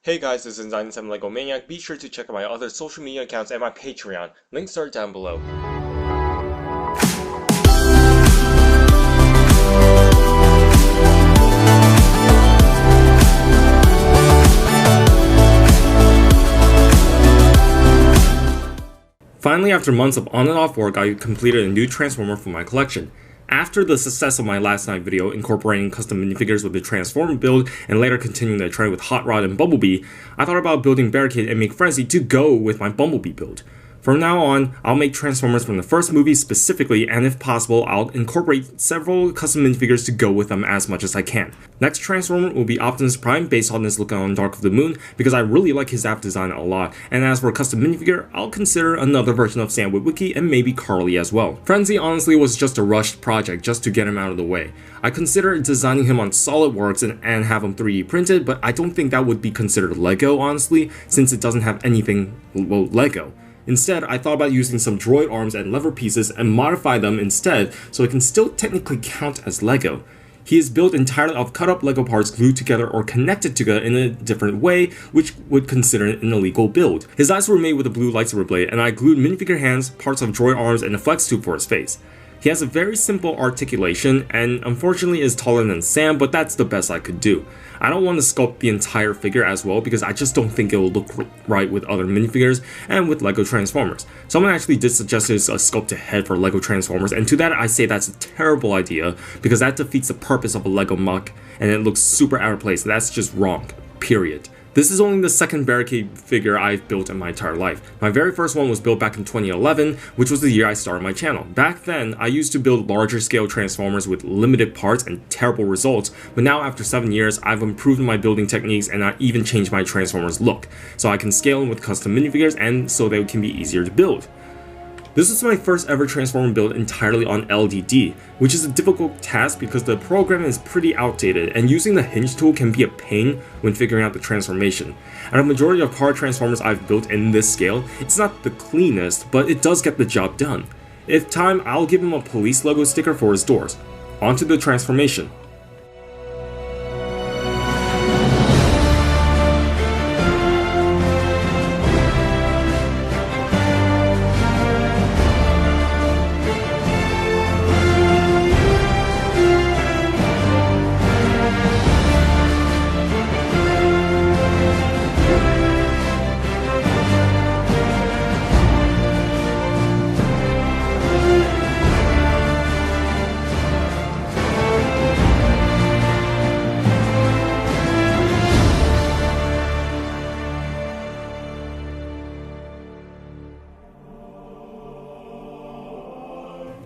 Hey guys, this is 97 Lego Maniac. Be sure to check out my other social media accounts and my Patreon. Links are down below. Finally, after months of on and off work, I completed a new Transformer for my collection. After the success of my last night video incorporating custom minifigures with the Transformer build and later continuing the trend with Hot Rod and Bumblebee, I thought about building Barricade and make Frenzy to go with my Bumblebee build. From now on, I'll make Transformers from the first movie specifically, and if possible, I'll incorporate several custom minifigures to go with them as much as I can. Next Transformer will be Optimus Prime based on his look on Dark of the Moon because I really like his app design a lot, and as for a custom minifigure, I'll consider another version of Sam Witwicky and maybe Carly as well. Frenzy honestly was just a rushed project just to get him out of the way. I considered designing him on SolidWorks and have him 3D printed, but I don't think that would be considered Lego honestly, since it doesn't have anything, well, Lego. Instead, I thought about using some droid arms and lever pieces and modify them instead so it can still technically count as Lego. He is built entirely of cut up Lego parts glued together or connected together in a different way, which would consider it an illegal build. His eyes were made with a blue lightsaber blade, and I glued minifigure hands, parts of droid arms, and a flex tube for his face. He has a very simple articulation and unfortunately is taller than Sam, but that's the best I could do. I don't want to sculpt the entire figure as well because I just don't think it will look right with other minifigures and with Lego Transformers. Someone actually did suggest a sculpted head for Lego Transformers, and to that I say that's a terrible idea because that defeats the purpose of a Lego muck and it looks super out of place. That's just wrong, period. This is only the second Barricade figure I've built in my entire life. My very first one was built back in 2011, which was the year I started my channel. Back then, I used to build larger scale Transformers with limited parts and terrible results, but now after 7 years, I've improved my building techniques and I even changed my Transformers look, so I can scale them with custom minifigures and so they can be easier to build. This was my first ever Transformer build entirely on LDD, which is a difficult task because the program is pretty outdated and using the hinge tool can be a pain when figuring out the transformation. Out of the majority of car Transformers I've built in this scale, it's not the cleanest, but it does get the job done. If time, I'll give him a police logo sticker for his doors. On to the transformation.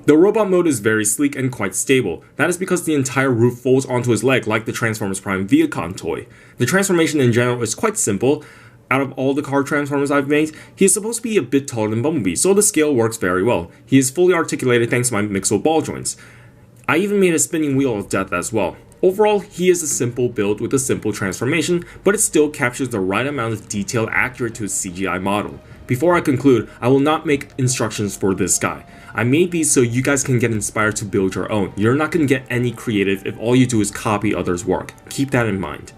The robot mode is very sleek and quite stable. That is because the entire roof folds onto his leg like the Transformers Prime Viacom toy. The transformation in general is quite simple. Out of all the car Transformers I've made, he is supposed to be a bit taller than Bumblebee, so the scale works very well. He is fully articulated thanks to my Mixel ball joints. I even made a spinning wheel of death as well. Overall, he is a simple build with a simple transformation, but it still captures the right amount of detail accurate to his CGI model. Before I conclude, I will not make instructions for this guy. I made these so you guys can get inspired to build your own. You're not going to get any creative if all you do is copy others' work. Keep that in mind.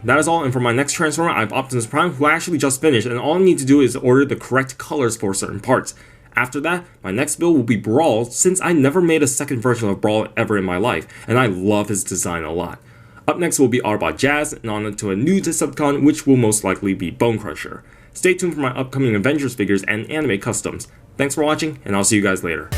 That is all, and for my next Transformer, I have Optimus Prime, who I actually just finished, and all I need to do is order the correct colors for certain parts. After that, my next build will be Brawl, since I never made a second version of Brawl ever in my life, and I love his design a lot. Up next will be Autobot Jazz, and on to a new Decepticon, which will most likely be Bone Crusher. Stay tuned for my upcoming Avengers figures and anime customs. Thanks for watching, and I'll see you guys later.